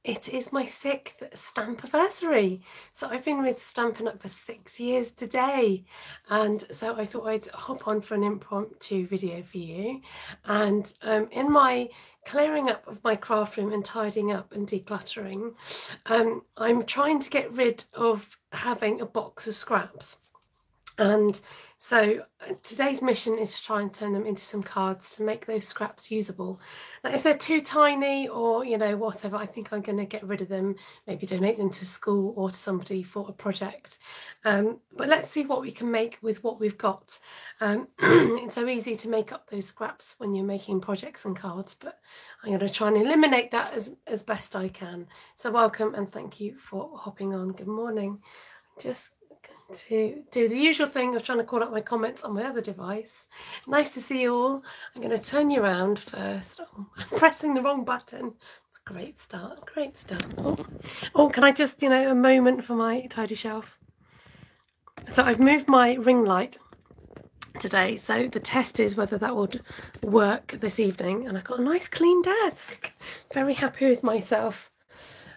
It is my 6th stamp anniversary. So I've been with Stampin' Up for 6 years today. And so I thought I'd hop on for an impromptu video for you. And in my clearing up of my craft room and tidying up and decluttering, I'm trying to get rid of having a box of scraps. And so today's mission is to try and turn them into some cards to make those scraps usable. Now, if they're too tiny or, you know, whatever, I think I'm going to get rid of them, maybe donate them to school or to somebody for a project. But let's see what we can make with what we've got. It's so easy to make up those scraps when you're making projects and cards, but I'm going to try and eliminate that as best I can. So welcome and thank you for hopping on. Good morning. Just to do the usual thing of trying to call up my comments on my other device. Nice to see you all. I'm going to turn you around first. Oh, I'm pressing the wrong button. It's a great start, great start. Oh, can I just, a moment for my tidy shelf? So I've moved my ring light today, so the test is whether that would work this evening, and I've got a nice clean desk. Very happy with myself.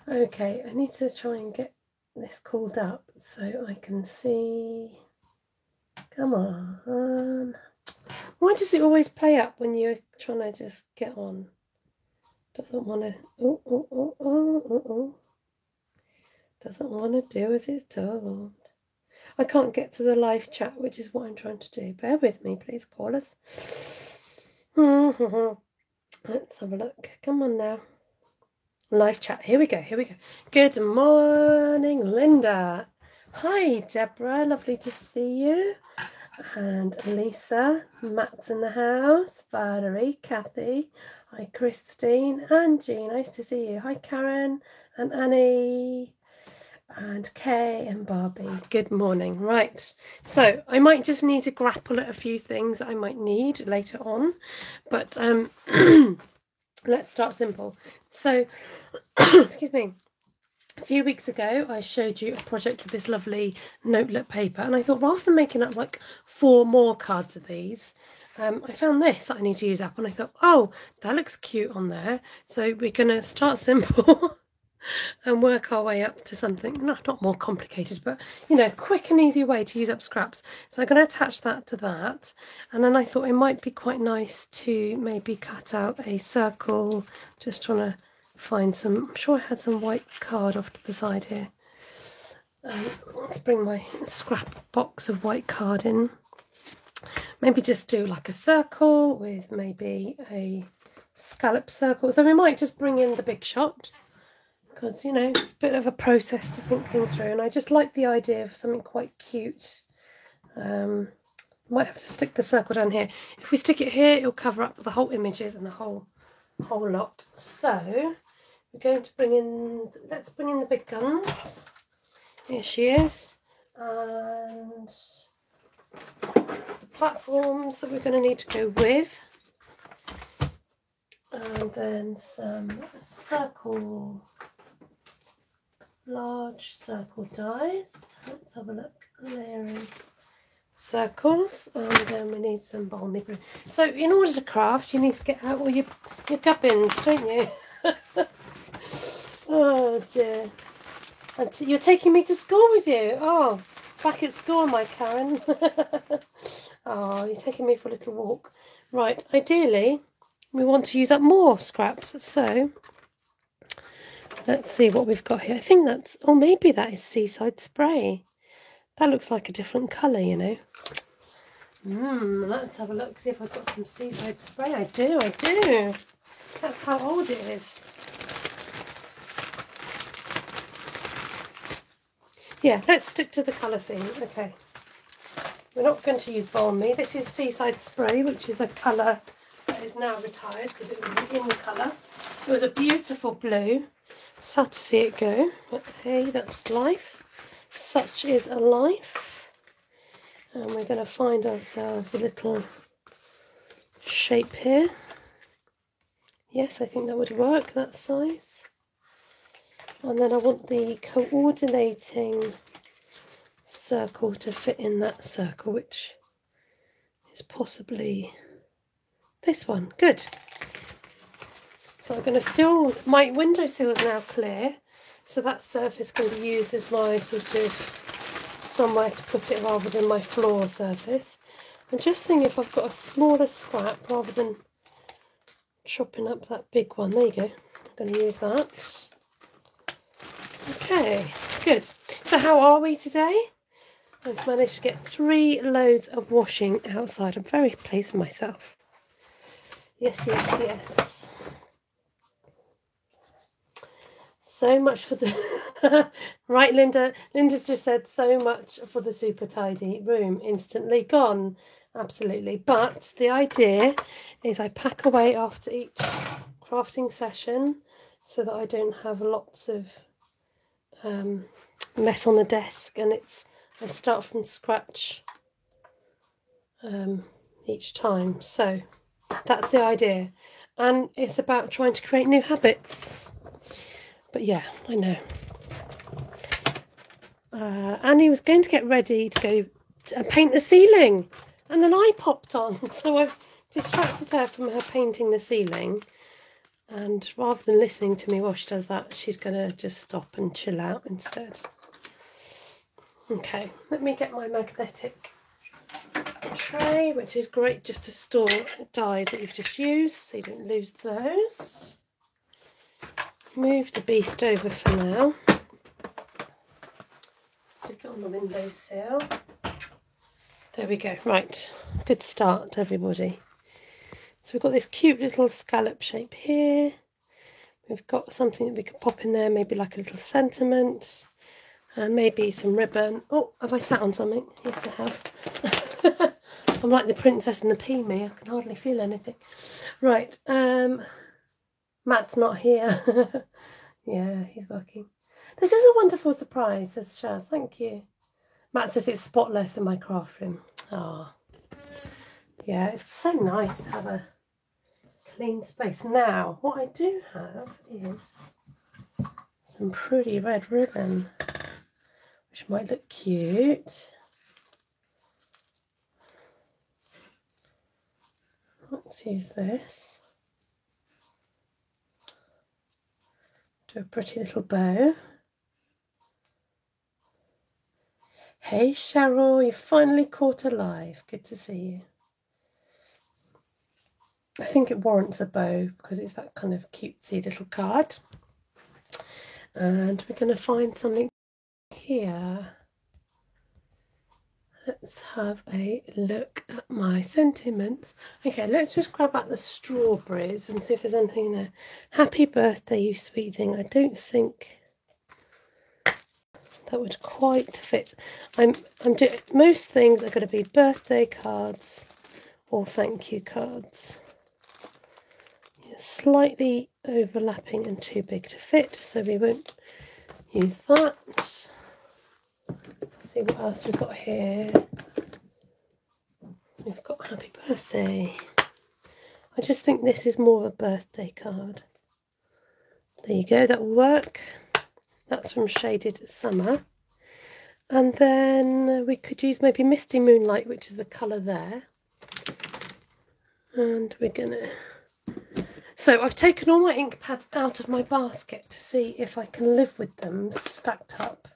Okay, I need to try and get this called up so I can see. Come on. Why does it always play up when you're trying to just get on? Doesn't want to. Doesn't want to do as it's told. I can't get to the live chat, which is what I'm trying to do. Bear with me, please, callers. Let's have a look. Come on now. Live chat. Here we go. Good morning, Linda. Hi, Deborah. Lovely to see you. And Lisa. Matt's in the house. Valerie. Kathy. Hi, Christine. Angie. Nice to see you. Hi, Karen. And Annie. And Kay and Barbie. Good morning. Right. So I might just need to grapple at a few things I might need later on. But let's start simple. So, excuse me, a few weeks ago I showed you a project with this lovely notelet paper, and I thought rather than making up like 4 more cards of these, I found this that I need to use up, and I thought, oh, that looks cute on there. So we're going to start simple and work our way up to something not more complicated, but quick and easy way to use up scraps. So I'm going to attach that to that, and then I thought it might be quite nice to maybe cut out a circle. Just trying to find some. I'm sure I had some white card off to the side here. Let's bring my scrap box of white card in. Maybe just do like a circle with maybe a scallop circle. So we might just bring in the big shot, because it's a bit of a process to think things through, and I just like the idea of something quite cute. Might have to stick the circle down here. If we stick it here, it'll cover up the whole images and the whole lot. So we're going to let's bring in the big guns. Here she is, and the platforms that we're going to need to go with, and then some circle, large circle dies. Let's have a look. Layering circles, and then we need some balmy glue. So in order to craft, you need to get out all your gubbins, don't you? Oh dear. And you're taking me to school with you. Oh, back at school, my Karen. Oh, you're taking me for a little walk. Right, ideally, we want to use up more scraps. So let's see what we've got here. I think that's, or maybe that is Seaside Spray. That looks like a different colour, Let's have a look, see if I've got some Seaside Spray. I do. That's how old it is. Yeah, let's stick to the colour theme. Okay. We're not going to use Balmy. This is Seaside Spray, which is a colour that is now retired because it was in the colour. It was a beautiful blue. Sad to see it go, but hey, that's life. Such is a life. And we're going to find ourselves a little shape here. Yes, I think that would work, that size. And then I want the coordinating circle to fit in that circle, which is possibly this one. Good. So I'm going to still, my windowsill is now clear, so that surface can be used as my sort of somewhere to put it rather than my floor surface. I'm just seeing if I've got a smaller scrap rather than chopping up that big one. There you go. I'm going to use that. Okay, good. So how are we today? I've managed to get 3 loads of washing outside. I'm very pleased with myself. Yes, yes, yes. So much for the... Right, Linda. Linda's just said so much for the super tidy room. Instantly gone. Absolutely. But the idea is I pack away after each crafting session so that I don't have lots of mess on the desk, and I start from scratch each time. So that's the idea, and it's about trying to create new habits. But yeah, I know. Annie was going to get ready to go and paint the ceiling, and then I popped on, so I've distracted her from her painting the ceiling. And rather than listening to me while she does that, she's going to just stop and chill out instead. Okay, let me get my magnetic tray, which is great just to store dies that you've just used so you don't lose those. Move the beast over for now. Stick it on the windowsill. There we go. Right, good start, everybody. So we've got this cute little scallop shape here. We've got something that we could pop in there, maybe like a little sentiment, and maybe some ribbon. Oh, have I sat on something? Yes, I have. I'm like the princess and the pea-me. I can hardly feel anything. Right, Matt's not here. Yeah, he's working. This is a wonderful surprise, says Shaz. Thank you. Matt says it's spotless in my craft room. Ah, yeah, it's so nice to have a clean space. Now, what I do have is some pretty red ribbon, which might look cute. Let's use this. Do a pretty little bow. Hey Cheryl, you finally caught alive. Good to see you. I think it warrants a bow because it's that kind of cutesy little card. And we're going to find something here. Let's have a look at my sentiments. Okay, let's just grab out the strawberries and see if there's anything there. Happy birthday, you sweet thing. I don't think that would quite fit. Most things are going to be birthday cards or thank you cards. It's slightly overlapping and too big to fit, so we won't use that. Let's see what else we've got here. We've got happy birthday. I just think this is more of a birthday card. There you go, that will work. That's from Shaded Summer. And then we could use maybe Misty Moonlight, which is the colour there. And we're gonna... So I've taken all my ink pads out of my basket to see if I can live with them stacked up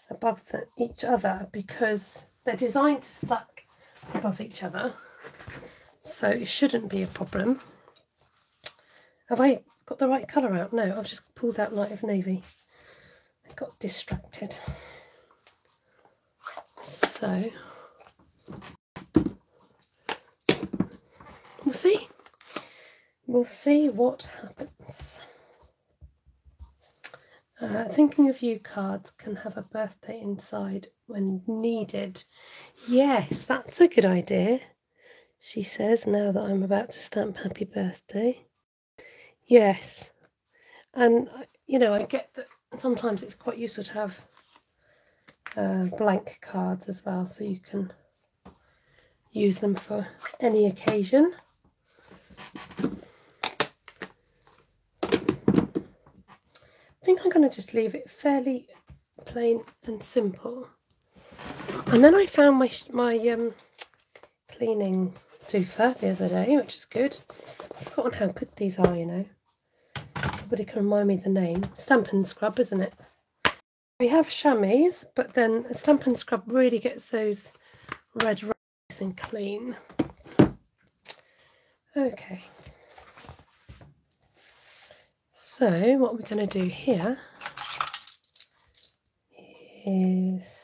above each other, because they're designed to stack above each other. So it shouldn't be a problem. Have I got the right colour out? No, I've just pulled out Light of Navy. I got distracted. So we'll see. We'll see what happens. Thinking of You cards can have a birthday inside when needed. Yes, that's a good idea, she says, now that I'm about to stamp happy birthday. Yes, and you know, I get that sometimes it's quite useful to have blank cards as well, so you can use them for any occasion. I think I'm going to just leave it fairly plain and simple. And then I found my cleaning doofer the other day, which is good. I've forgotten how good these are, you know. Somebody can remind me the name. Stampin' Scrub, isn't it? We have chamois, but then a Stampin' Scrub really gets those red nice and clean. Okay. So what we're going to do here is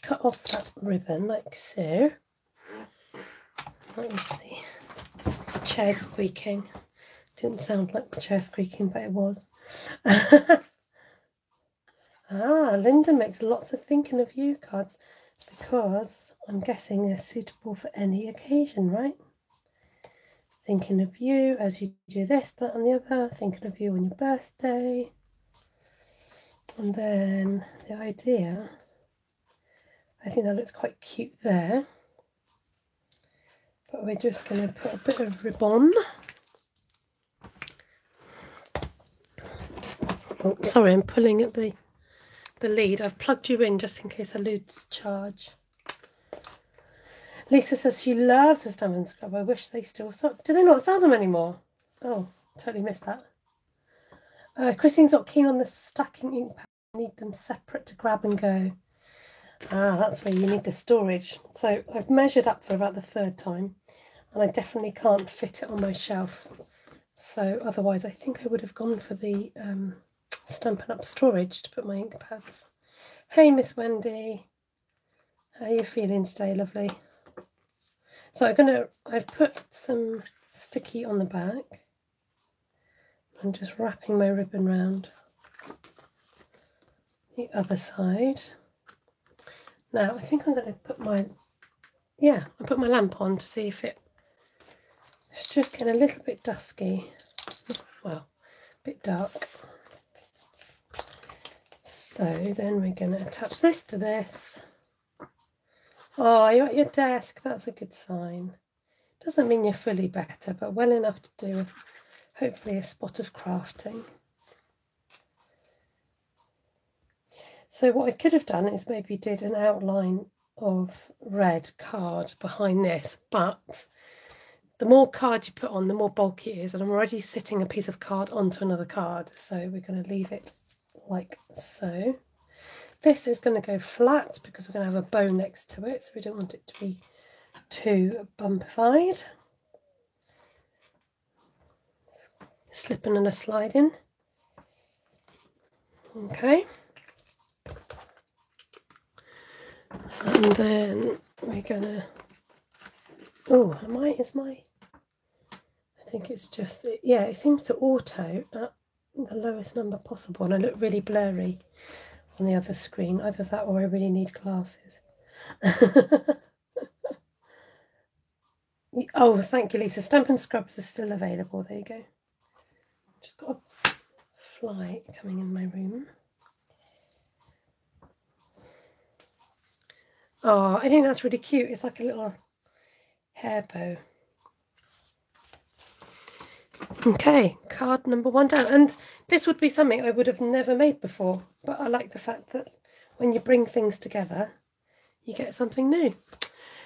cut off that ribbon like so. Let me see. Chair squeaking. Didn't sound like the chair squeaking, but it was. Linda makes lots of thinking of you cards because I'm guessing they're suitable for any occasion, right? Thinking of you as you do this, that and the other. Thinking of you on your birthday. And then the idea, I think that looks quite cute there. But we're just going to put a bit of ribbon. Oh, sorry, I'm pulling at the lead. I've plugged you in just in case I lose charge. Lisa says she loves the Stampin' Scrub. I wish they still sell. Do they not sell them anymore? Oh, totally missed that. Christine's not keen on the stacking ink pad. I need them separate to grab and go. That's where you need the storage. So I've measured up for about the third time, and I definitely can't fit it on my shelf. So otherwise I think I would have gone for the Stampin' Up storage to put my ink pads. Hey Miss Wendy, how are you feeling today, lovely? So I've put some sticky on the back. I'm just wrapping my ribbon round the other side. Now I think I'm going to put my lamp on to see if it's just getting a little bit dusky. Well, a bit dark. So then we're going to attach this to this. Oh, you're at your desk. That's a good sign. Doesn't mean you're fully better, but well enough to do hopefully a spot of crafting. So what I could have done is maybe did an outline of red card behind this, but the more card you put on, the more bulky it is, and I'm already sitting a piece of card onto another card, so we're going to leave it like so. This is going to go flat because we're going to have a bow next to it, so we don't want it to be too bumpified. Slipping and a sliding. Okay. And then we're going to... Oh, I think it's just... Yeah, it seems to auto at the lowest number possible, and I look really blurry on the other screen. Either that or I really need glasses. Oh, thank you, Lisa. Stampin' Scrubs are still available. There you go. Just got a fly coming in my room. Oh, I think that's really cute. It's like a little hair bow. Okay, card number 1 down. And this would be something I would have never made before, but I like the fact that when you bring things together, you get something new.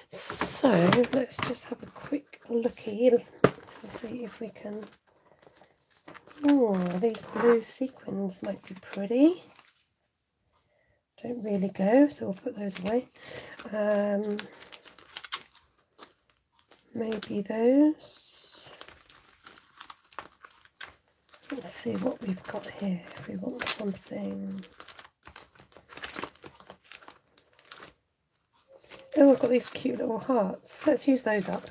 So let's just have a quick looky and see if we can... Oh, these blue sequins might be pretty. Don't really go, so we'll put those away. Maybe those. Let's see what we've got here. If we want something. Oh, I've got these cute little hearts. Let's use those up.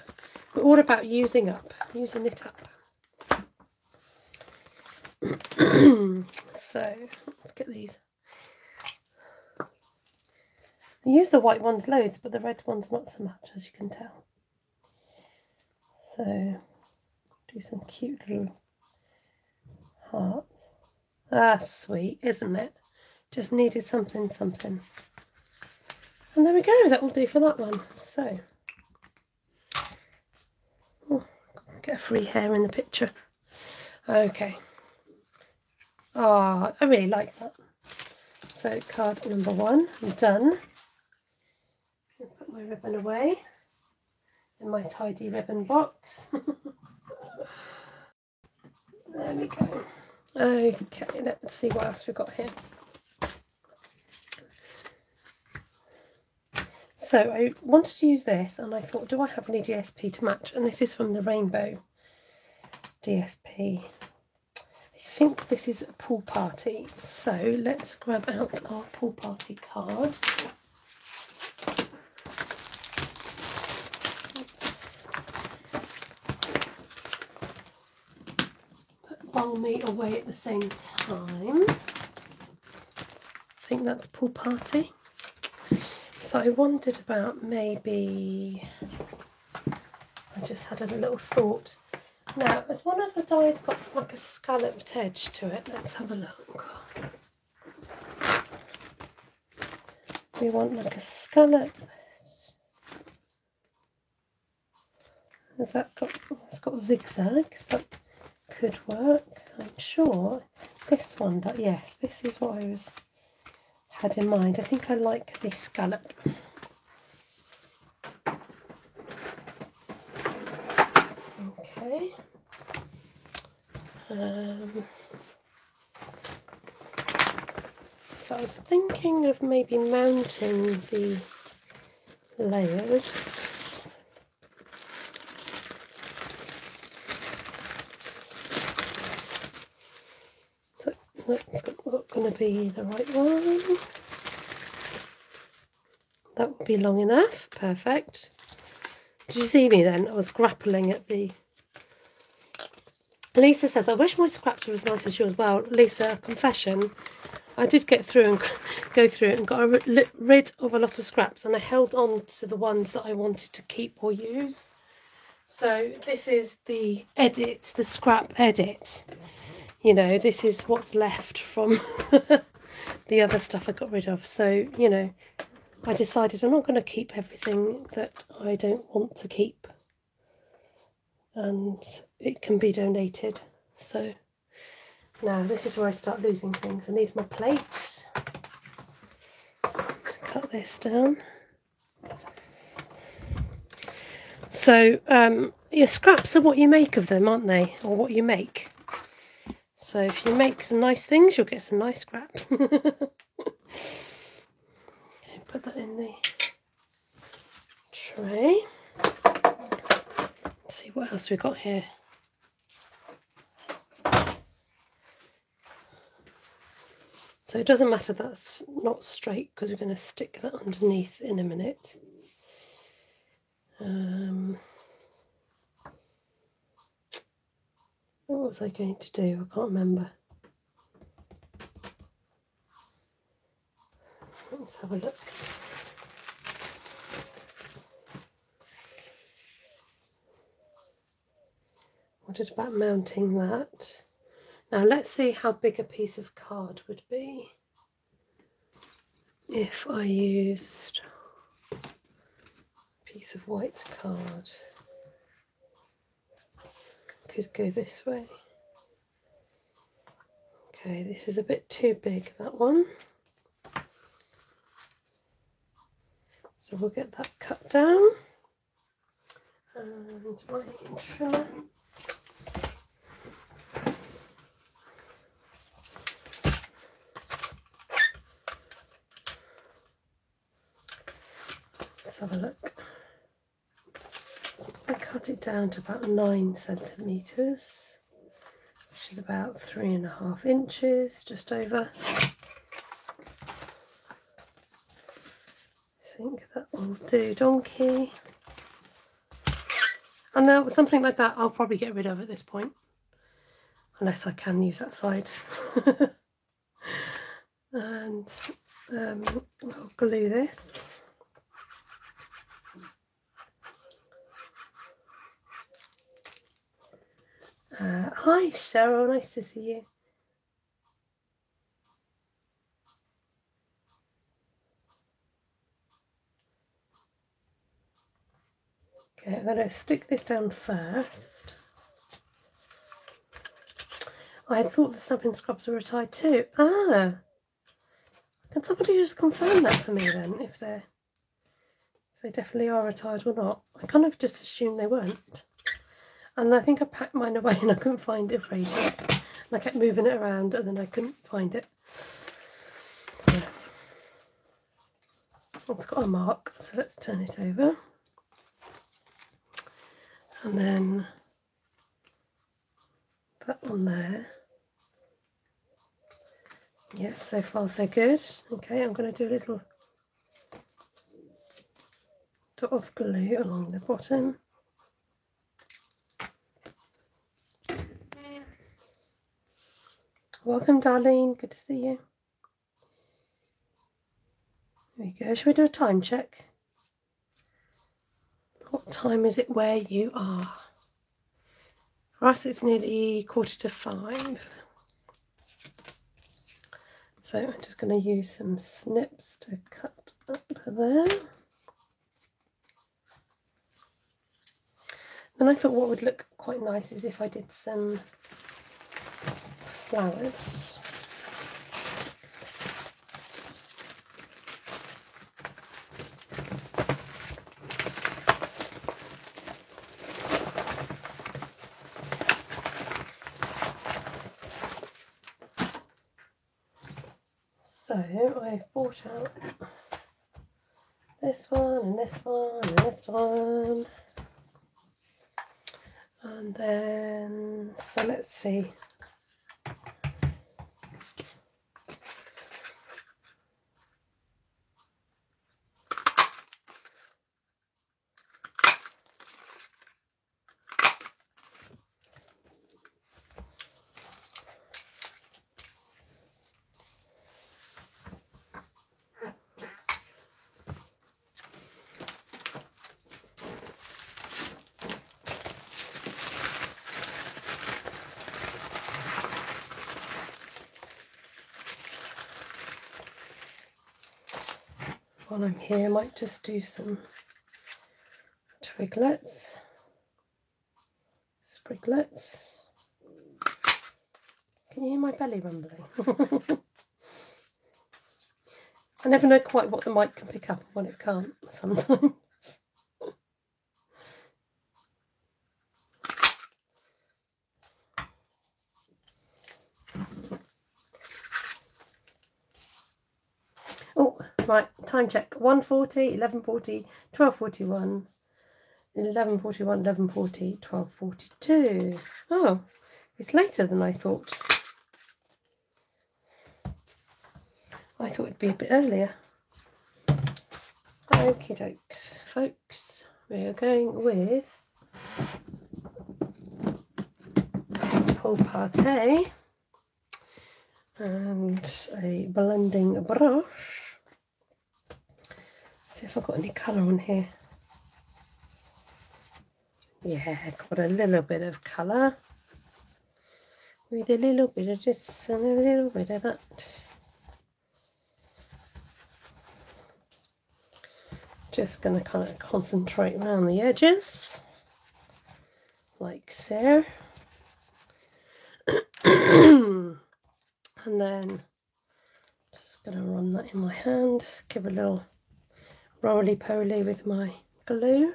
We're all about using it up. So let's get these. I use the white ones loads, but the red ones not so much, as you can tell. So do some cute little hearts. Ah, sweet, isn't it? Just needed something. And there we go, that will do for that one. So, get a free hair in the picture. Okay. Ah, I really like that. So card number 1, done. I'll put my ribbon away in my tidy ribbon box. There we go. Okay, let's see what else we've got here. So I wanted to use this and I thought, do I have any DSP to match? And this is from the Rainbow DSP. I think this is a pool party. So let's grab out our pool party card. Put Balmy away at the same time. I think that's pool party. So I wondered about maybe, I just had a little thought. Now, has one of the dies got like a scalloped edge to it? Let's have a look. We want like a scallop. Has that got, it's got zigzags, that could work, I'm sure. This one, yes, this is what I had in mind. I think I like the scallop. Okay. So I was thinking of maybe mounting the layers. So that's not going to be the right one. That would be long enough. Perfect. Did you see me then? I was grappling at the... Lisa says, I wish my scraps were as nice as yours. Well, Lisa, confession, I did get through and go through it and got rid of a lot of scraps, and I held on to the ones that I wanted to keep or use. So this is the edit, the scrap edit. You know, this is what's left from the other stuff I got rid of. So, you know, I decided I'm not going to keep everything that I don't want to keep, and it can be donated. So now this is where I start losing things. I need my plate. Cut this down. So your scraps are what you make of them, aren't they? Or what you make. So if you make some nice things, you'll get some nice scraps. Okay, put that in the tray. Let's see what else we got here. So it doesn't matter that's not straight because we're going to stick that underneath in a minute. What was I going to do? I can't remember. Let's have a look. What about mounting that? Now let's see how big a piece of card would be if I used a piece of white card. Could go this way. Okay, this is a bit too big, that one. So we'll get that cut down. And my trimmer. Let's have a look. I cut it down to about 9 centimetres, which is about 3.5 inches, just over. I think that will do, donkey. And now something like that I'll probably get rid of at this point, unless I can use that side. And I'll glue this. Hi Cheryl, nice to see you. Okay, I'm going to stick this down first. I had thought the stamping scrubs were retired too. Ah! Can somebody just confirm that for me then, if they definitely are retired or not? I kind of just assumed they weren't. And I think I packed mine away and I couldn't find it for ages. And I kept moving it around and then I couldn't find it. It's got a mark, so let's turn it over. And then that one there. Yes, so far so good. Okay, I'm going to do a little dot of glue along the bottom. Welcome, Darlene. Good to see you. There we go. Shall we do a time check? What time is it where you are? For us, it's nearly 4:45. So I'm just going to use some snips to cut up there. Then I thought what would look quite nice is if I did some flowers. So I've bought out this one and this one and this one. And then, so let's see. While I'm here, I might just do some twiglets, spriglets. Can you hear my belly rumbling? I never know quite what the mic can pick up and what it can't sometimes. Oh, right, time check. 1:40, 11:40, 12:41, 11:41, 11:40, 12:42. Oh, it's later than I thought. I thought it'd be a bit earlier. Okie dokes, folks. We are going with Pour Pâté and a blending brush. See if I've got any colour on here. Yeah, got a little bit of colour. With a little bit of this and a little bit of that. Just going to kind of concentrate around the edges. Like so. And then just going to run that in my hand. Give a little roly-poly with my glue.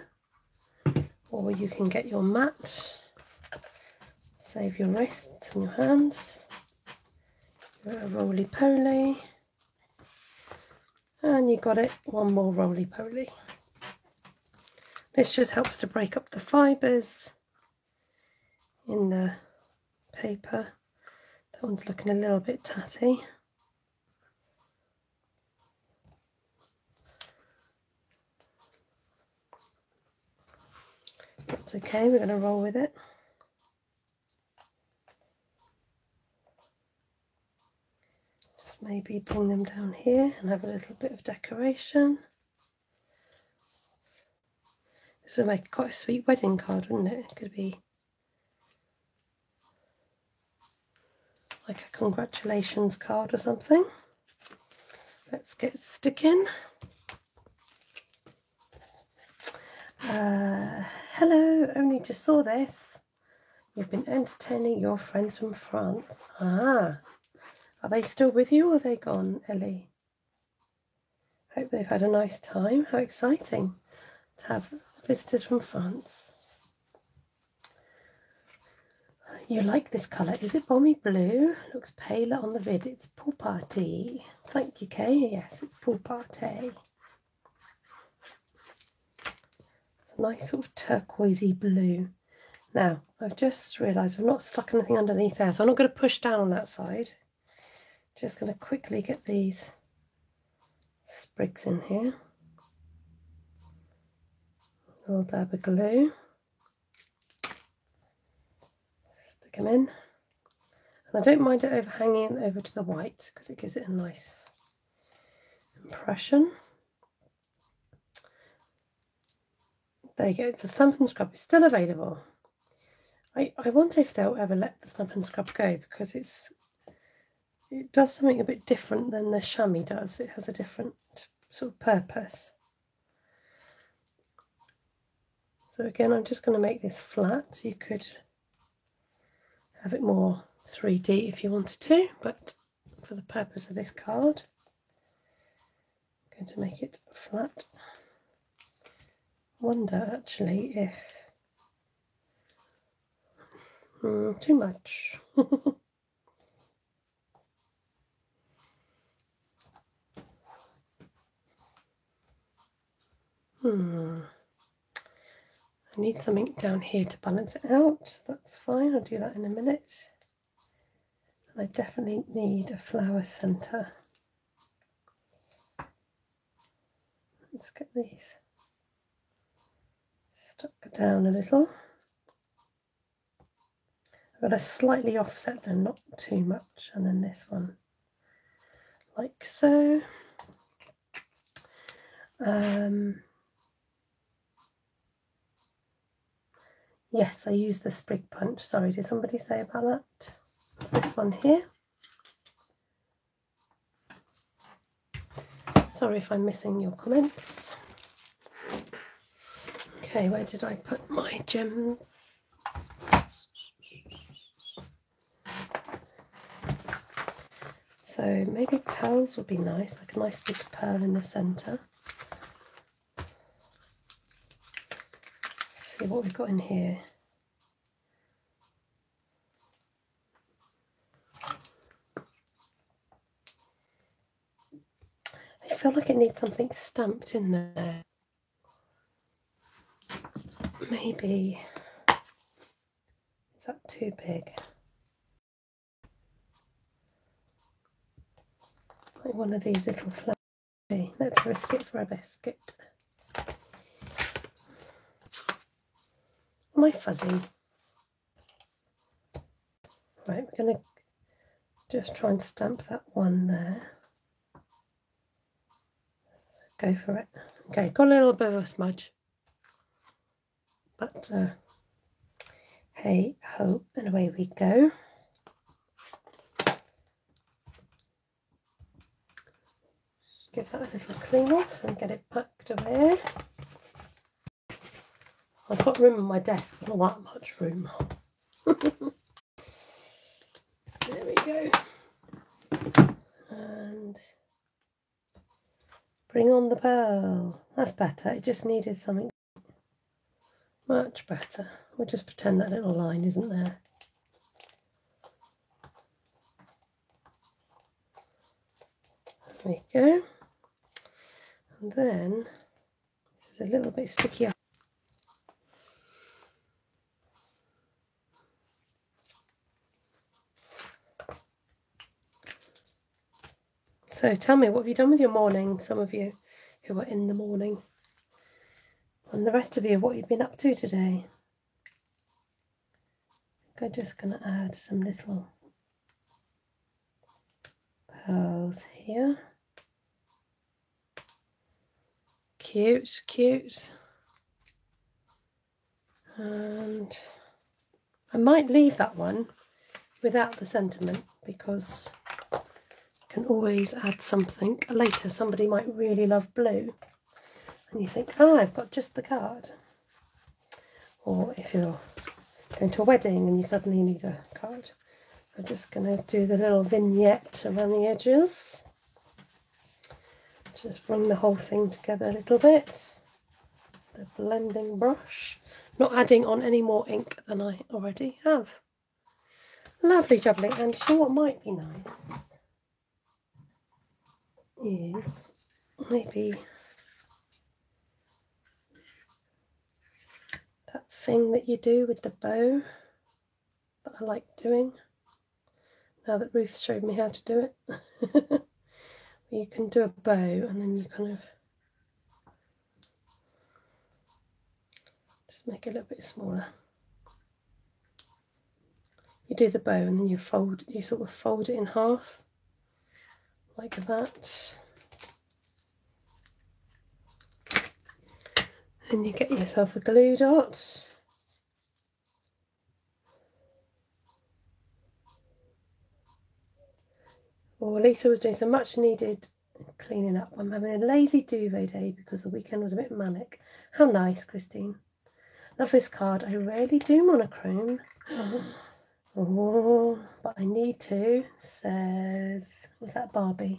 Or you can get your mat. Save your wrists and your hands. Give it a roly-poly. And you got it, one more roly-poly. This just helps to break up the fibres in the paper. That one's looking a little bit tatty. That's okay, we're going to roll with it. Just maybe bring them down here and have a little bit of decoration. This would make quite a sweet wedding card, wouldn't it? It could be like a congratulations card or something. Let's get sticking. Hello, only just saw this. You've been entertaining your friends from France. Ah, are they still with you or are they gone, Ellie? Hope they've had a nice time. How exciting to have visitors from France. you like this colour. Is it Balmy Blue? Looks paler on the vid. It's Pool Party. Thank you, Kay. Yes, it's Pool Party. It's a nice sort of turquoisey blue. Now, I've just realised I've not stuck anything underneath there, so I'm not going to push down on that side. Just going to quickly get these sprigs in here. A little dab of glue. Stick them in. And I don't mind it overhanging over to the white because it gives it a nice impression. There you go, the Stamp and Scrub is still available. I wonder if they'll ever let the Stamp and Scrub go, because it does something a bit different than the chamois does. It has a different sort of purpose. So again, I'm just going to make this flat. You could have it more 3D if you wanted to, but for the purpose of this card, I'm going to make it flat. Wonder actually if too much. I need something down here to balance it out. That's fine, I'll do that in a minute. And I definitely need a flower centre. Let's get these stuck down a little. I've got to slightly offset them, not too much, and then this one like so. Yes, I use the sprig punch. Sorry, did somebody say about that? This one here. Sorry if I'm missing your comments. Okay, where did I put my gems? So maybe pearls would be nice, like a nice big pearl in the centre. Let's see what we've got in here. I feel like it needs something stamped in there. Maybe, is that too big? Like one of these little flowers. Let's risk it for a biscuit. Am I fuzzy? Right, we're going to just try and stamp that one there. Go for it. Okay, got a little bit of a smudge. But hey ho, and away we go. Just give that a little clean off and get it packed away. I've got room on my desk, but not that much room. There we go. And bring on the pearl. That's better. It just needed something much better. We'll just pretend that little line isn't there. There we go. And then this is a little bit sticky up. So tell me, what have you done with your morning? Some of you who are in the morning. And the rest of you, what you've been up to today. I think I'm just going to add some little pearls here. Cute, cute. And I might leave that one without the sentiment, because you can always add something later. Somebody might really love blue and you think, oh, I've got just the card. Or if you're going to a wedding and you suddenly need a card. So I'm just going to do the little vignette around the edges. Just bring the whole thing together a little bit. The blending brush. Not adding on any more ink than I already have. Lovely jubbly. And you know what might be nice is maybe that thing that you do with the bow that I like doing, now that Ruth showed me how to do it. You can do a bow and then you kind of just make it a little bit smaller. You do the bow and then you sort of fold it in half, like that. And you get yourself a glue dot. Well, Lisa was doing some much needed cleaning up. I'm having a lazy duvet day because the weekend was a bit manic. How nice, Christine. Love this card. I rarely do monochrome. Oh, but I need to, says, was that Barbie?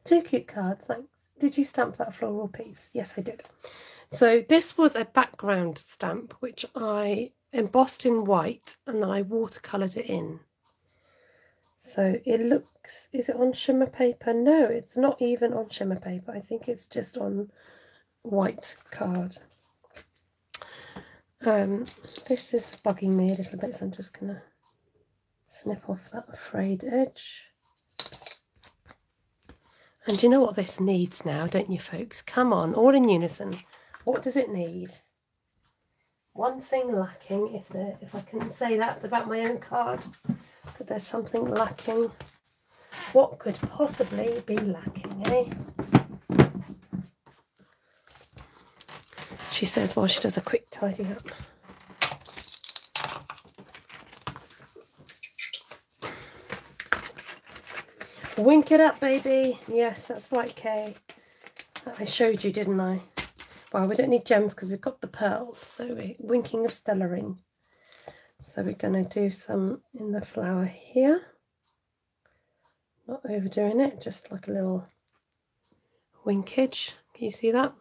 Two cute cards, thanks. Did you stamp that floral piece? Yes, I did. So this was a background stamp which I embossed in white and then I watercoloured it in. So it looks, is it on shimmer paper? No, it's not even on shimmer paper. I think it's just on white card. This is bugging me a little bit, so I'm just going to snip off that frayed edge. And you know what this needs now, don't you, folks? Come on, all in unison. What does it need? One thing lacking, if I can say that about my own card, that there's something lacking. What could possibly be lacking, eh? She says while she does a quick tidy up. Wink it up, baby. Yes, that's right, Kay. I showed you, didn't I? Well, we don't need gems because we've got the pearls, so we're winking of stellaring. So we're going to do some in the flower here. Not overdoing it, just like a little winkage. Can you see that?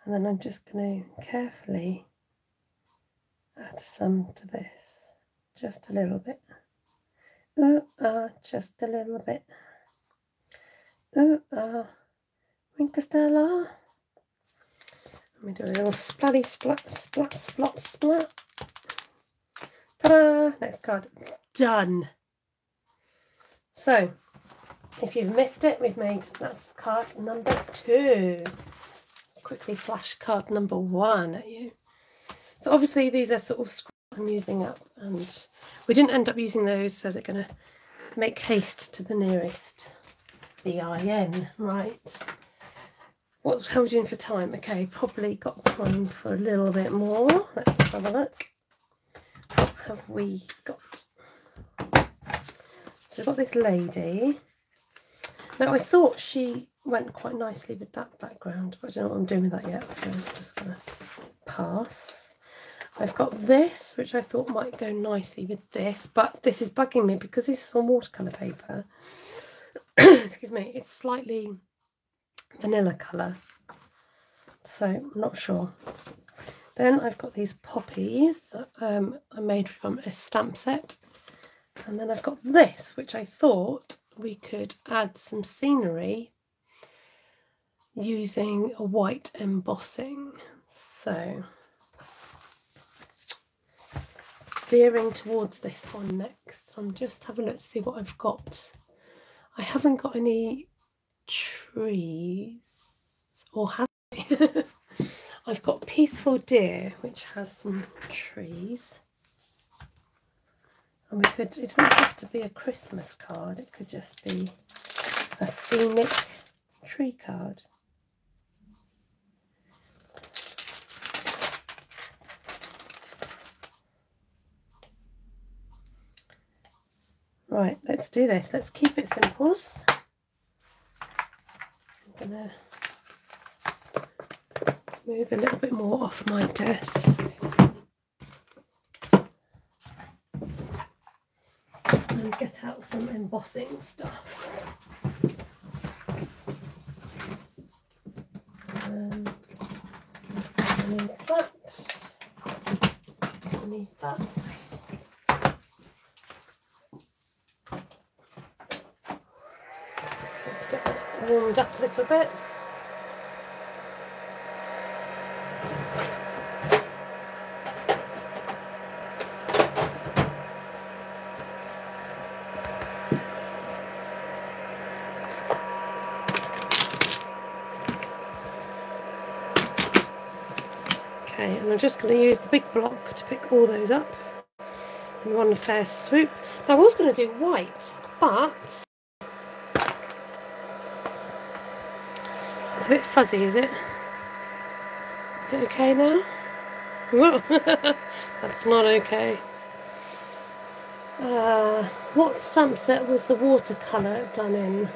And then I'm just going to carefully add some to this. Just a little bit. Just a little bit. Winkastella. Let me do a little splatty splat, splat, splat, splat. Ta-da! Next card. Done. So, if you've missed it, we've made, that's card number 2. Quickly flash card number 1 at you. So obviously these are sort of scraps I'm using up, and we didn't end up using those, so they're going to make haste to the nearest BIN. Right. How are we doing for time? Okay, probably got time for a little bit more. Let's have a look. What have we got? So we've got this lady. Now I thought she went quite nicely with that background, but I don't know what I'm doing with that yet, so I'm just going to pass. I've got this, which I thought might go nicely with this, but this is bugging me because this is on watercolour paper. Excuse me, it's slightly vanilla colour, so I'm not sure. Then I've got these poppies that I made from a stamp set, and then I've got this, which I thought we could add some scenery using a white embossing. So veering towards this one next. I'm just having a look to see what I've got. I haven't got any trees, or have I? I've got Peaceful Deer, which has some trees. And we could, it doesn't have to be a Christmas card, it could just be a scenic tree card. Right, let's do this. Let's keep it simple. I'm going to move a little bit more off my desk. And get out some embossing stuff. need that. I need that. Let's get that warmed up a little bit. Okay, and I'm just going to use the big block to pick all those up in one fair swoop. Now, I was going to do white, but it's a bit fuzzy, is it? Is it okay now? Whoa, that's not okay. What stamp set was the watercolour done in?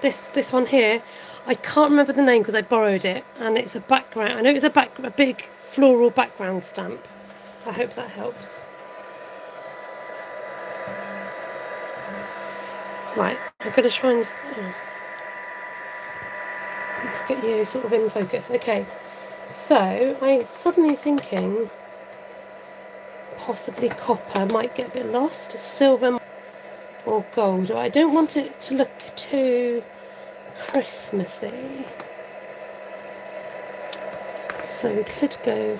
This one here. I can't remember the name because I borrowed it, and it's a background. I know it's a big floral background stamp. I hope that helps. Right, I'm going to try and let's get you sort of in focus. Okay, so I'm suddenly thinking possibly copper might get a bit lost, silver or gold. I don't want it to look too Christmassy, so we could go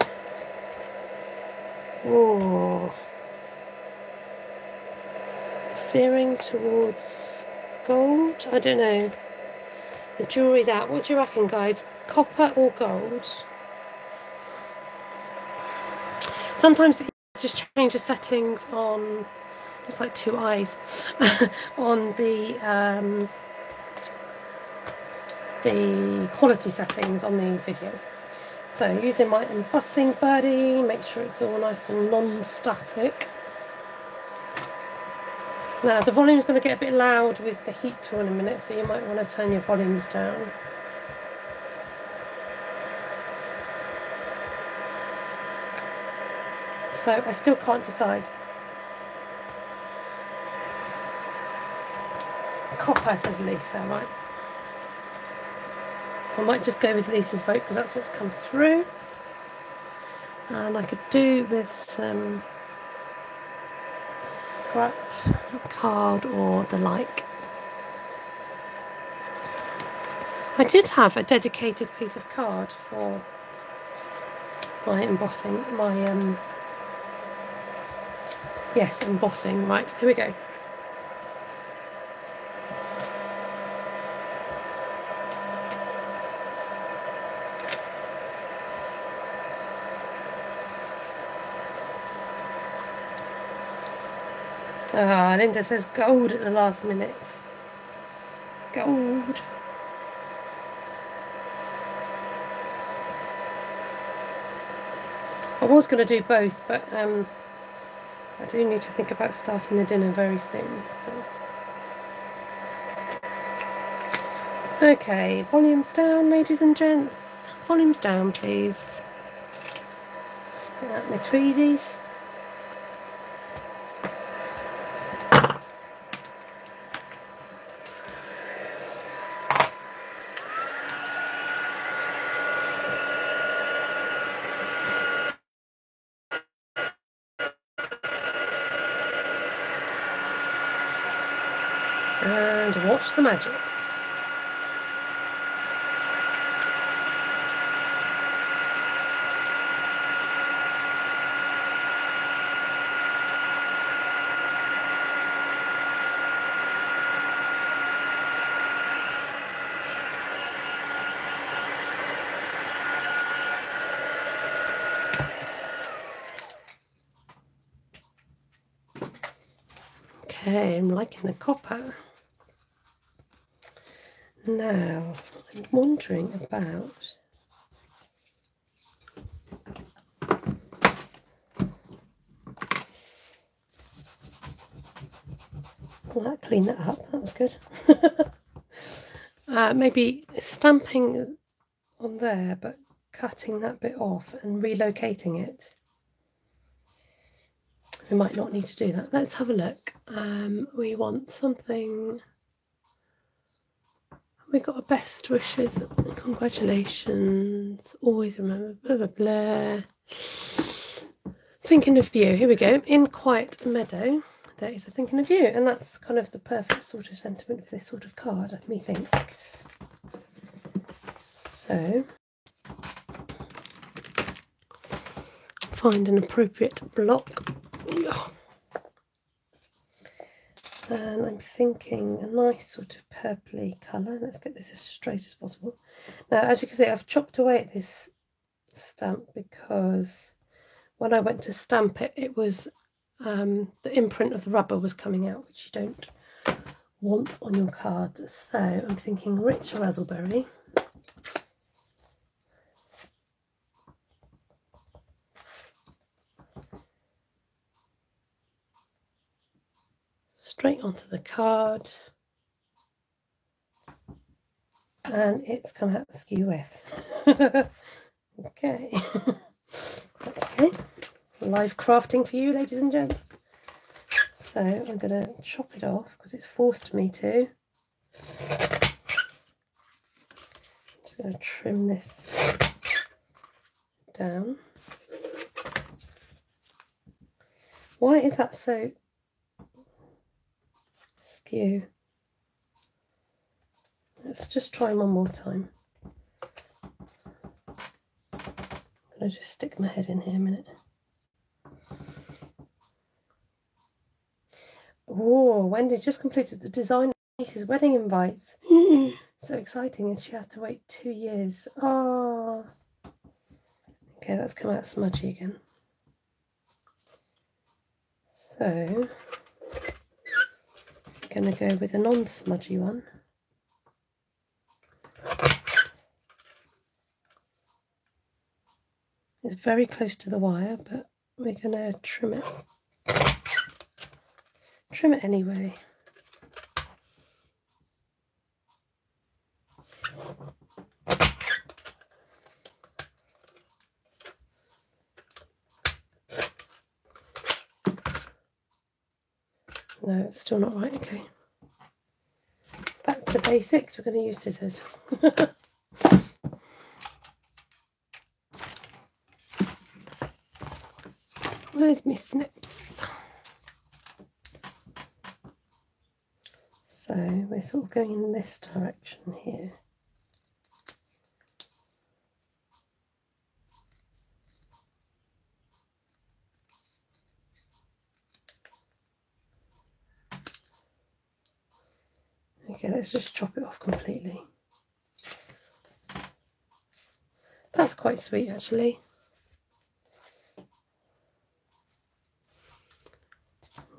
veering towards gold. I don't know. The jury's out. What do you reckon, guys? Copper or gold? Sometimes you just change the settings on, it's like two eyes, on the quality settings on the video. So using my embossing birdie, make sure it's all nice and non-static. Now the volume's going to get a bit loud with the heat tool in a minute, so you might want to turn your volumes down. So I still can't decide. Copper, says Lisa, right? I might just go with Lisa's vote because that's what's come through. And I could do with some scrap card or the like. I did have a dedicated piece of card for my embossing, yes, embossing. Right, here we go. Ah, Linda says gold at the last minute. Gold. I was going to do both, but I do need to think about starting the dinner very soon. So. Okay, volumes down, ladies and gents. Volumes down, please. Just get out my tweezies. And watch the magic. Okay, I'm liking the copper. Now, I'm wondering about well, clean that up, that was good. Maybe stamping on there, but cutting that bit off and relocating it. We might not need to do that. Let's have a look. We want something. We got a best wishes. Congratulations. Always remember. Blah, blah, blah. Thinking of you. Here we go. In quiet meadow, there is a thinking of you. And that's kind of the perfect sort of sentiment for this sort of card, methinks. So, find an appropriate block. And I'm thinking a nice sort of purpley colour. Let's get this as straight as possible. Now, as you can see, I've chopped away at this stamp because when I went to stamp it, it was the imprint of the rubber was coming out, which you don't want on your card. So I'm thinking rich raspberry. Straight onto the card, and it's come out skew with. Okay, that's okay. Live crafting for you, ladies and gents. So I'm going to chop it off because it's forced me to. I'm just going to trim this down. Why is that so skew? Let's just try one more time. I'm going to just stick my head in here a minute. Oh, Wendy's just completed the design of Lisa's wedding invites. So exciting, and she had to wait 2 years. Oh. Okay, that's come out smudgy again. So, I'm going to go with a non-smudgy one. It's very close to the wire, but we're going to trim it. Trim it anyway. No, it's still not right. Okay. Back to basics. We're going to use scissors. Where's my snips? So we're sort of going in this direction here. Okay, let's just chop it off completely. That's quite sweet, actually.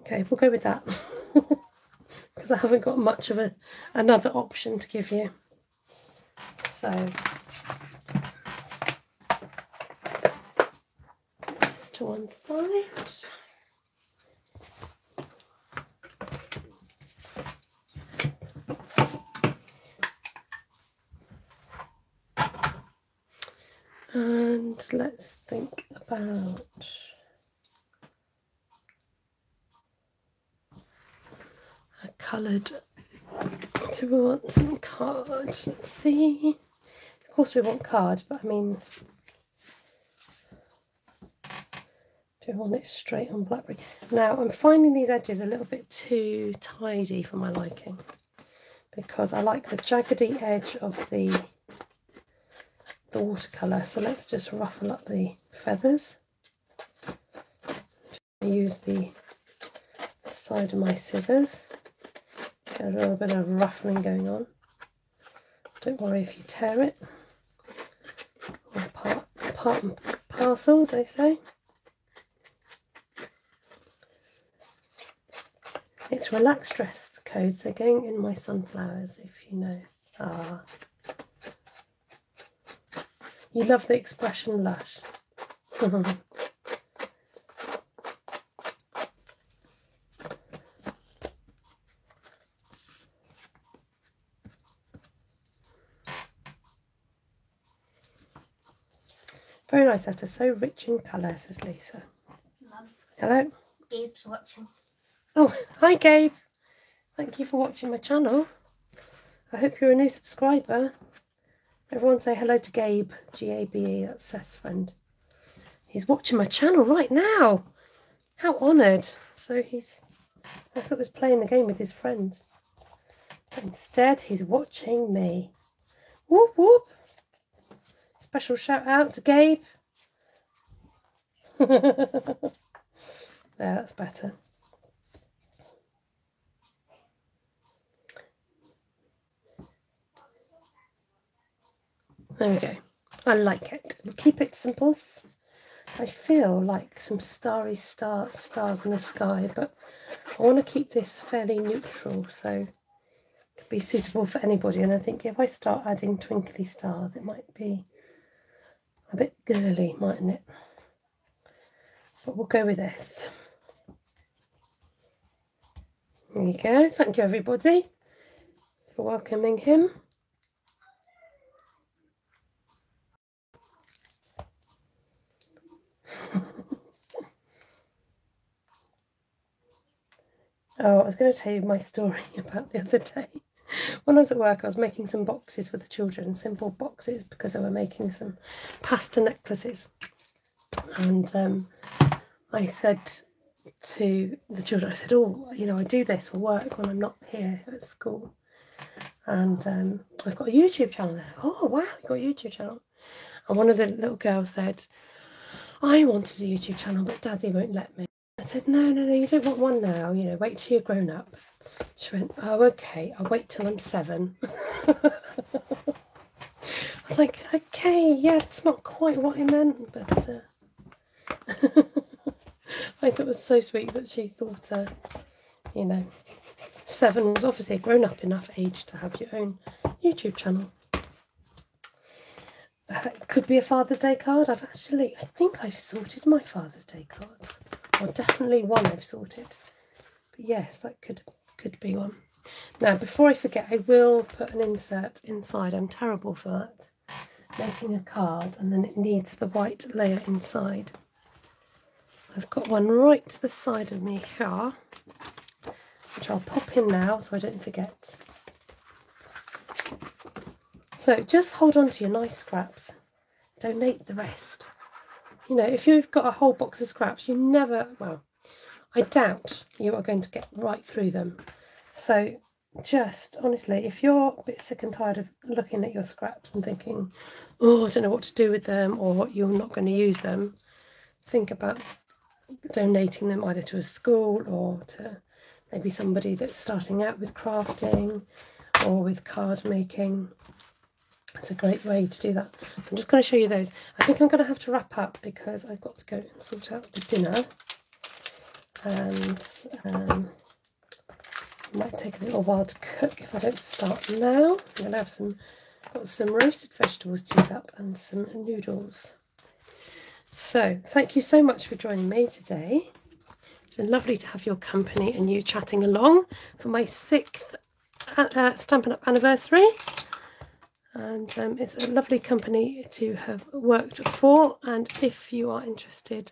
Okay, we'll go with that. Because I haven't got much of another option to give you. So, this to one side. And let's think about a coloured. Do we want some cards? Let's see. Of course we want cards, but I mean, do we want it straight on blackberry? Now I'm finding these edges a little bit too tidy for my liking, because I like the jaggedy edge of the watercolour. So let's just ruffle up the feathers. Use the side of my scissors. Get a little bit of ruffling going on. Don't worry if you tear it. Or part and parcel, as they say. It's relaxed dress codes. They're going in my sunflowers, if you know. Ah. You love the expression lush. Very nice, Esther. So rich in colour, says Lisa. Mum. Hello. Gabe's watching. Oh, hi Gabe. Thank you for watching my channel. I hope you're a new subscriber. Everyone say hello to Gabe, G-A-B-E, that's Seth's friend. He's watching my channel right now. How honoured. So I thought he was playing the game with his friends. But instead, he's watching me. Whoop, whoop. Special shout out to Gabe. There, that's better. There we go. I like it. We'll keep it simple. I feel like some starry stars in the sky, but I want to keep this fairly neutral, so it could be suitable for anybody. And I think if I start adding twinkly stars, it might be a bit girly, mightn't it? But we'll go with this. There you go. Thank you, everybody, for welcoming him. Oh, I was going to tell you my story about the other day. When I was at work, I was making some boxes for the children, simple boxes, because they were making some pasta necklaces. And I said to the children, I said, oh, you know, I do this for work when I'm not here at school. And I've got a YouTube channel there. Oh, wow, you've got a YouTube channel. And one of the little girls said, I wanted a YouTube channel, but Daddy won't let me. I said, no, you don't want one now. You know, wait till you're grown up. She went, oh, okay, I'll wait till I'm 7. I was like, okay, yeah, it's not quite what I meant, but I thought it was so sweet that she thought, you know, 7 was obviously a grown-up enough age to have your own YouTube channel. It could be a Father's Day card. I think I've sorted my Father's Day cards. Or definitely one I've sorted. But yes, that could be one. Now, before I forget, I will put an insert inside. I'm terrible for that. Making a card and then it needs the white layer inside. I've got one right to the side of me here, which I'll pop in now so I don't forget. So just hold on to your nice scraps. Donate the rest. You know, if you've got a whole box of scraps, you never, well, I doubt you are going to get right through them. So just, honestly, if you're a bit sick and tired of looking at your scraps and thinking, oh, I don't know what to do with them, or you're not going to use them, think about donating them either to a school or to maybe somebody that's starting out with crafting or with card making. It's a great way to do that. I'm just going to show you those. I think I'm going to have to wrap up because I've got to go and sort out the dinner. And it might take a little while to cook if I don't start now. I'm going to have got some roasted vegetables to use up and some noodles. So thank you so much for joining me today. It's been lovely to have your company and you chatting along for my 6th Stampin' Up! Anniversary. And it's a lovely company to have worked for. And if you are interested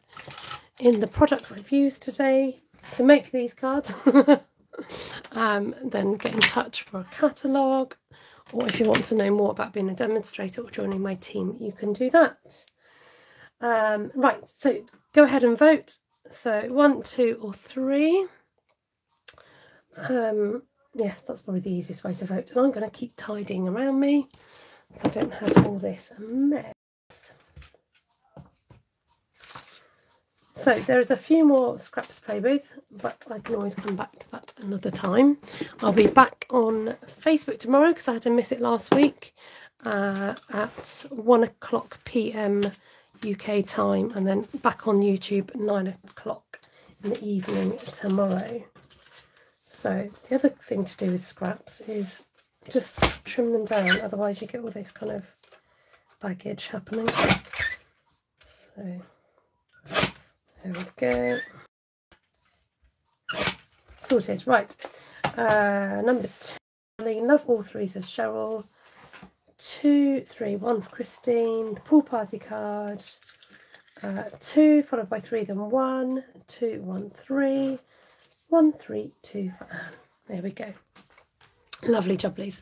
in the products I've used today to make these cards, then get in touch for a catalogue. Or if you want to know more about being a demonstrator or joining my team, you can do that. Right, so go ahead and vote. So 1, 2 or 3. Yes, that's probably the easiest way to vote. And I'm going to keep tidying around me so I don't have all this mess. So there's a few more scraps to play with, but I can always come back to that another time. I'll be back on Facebook tomorrow because I had to miss it last week at 1 o'clock PM UK time, and then back on YouTube 9 o'clock in the evening tomorrow. So the other thing to do with scraps is just trim them down, otherwise you get all this kind of baggage happening. So there we go. Sorted. Right. Number 2. Love all 3 says Cheryl. 2, 3, 1 for Christine. The pool party card. 2 followed by 3, then 1, 2, 1, 3, 1, 3, 2 for Anne. There we go. Lovely jubblies.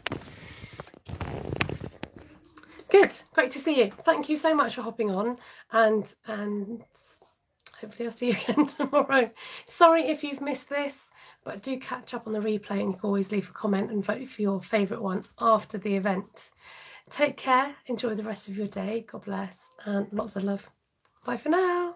Good, great to see you. Thank you so much for hopping on, and hopefully I'll see you again tomorrow. Sorry if you've missed this, but do catch up on the replay, and you can always leave a comment and vote for your favourite one after the event. Take care, enjoy the rest of your day, God bless, and lots of love. Bye for now.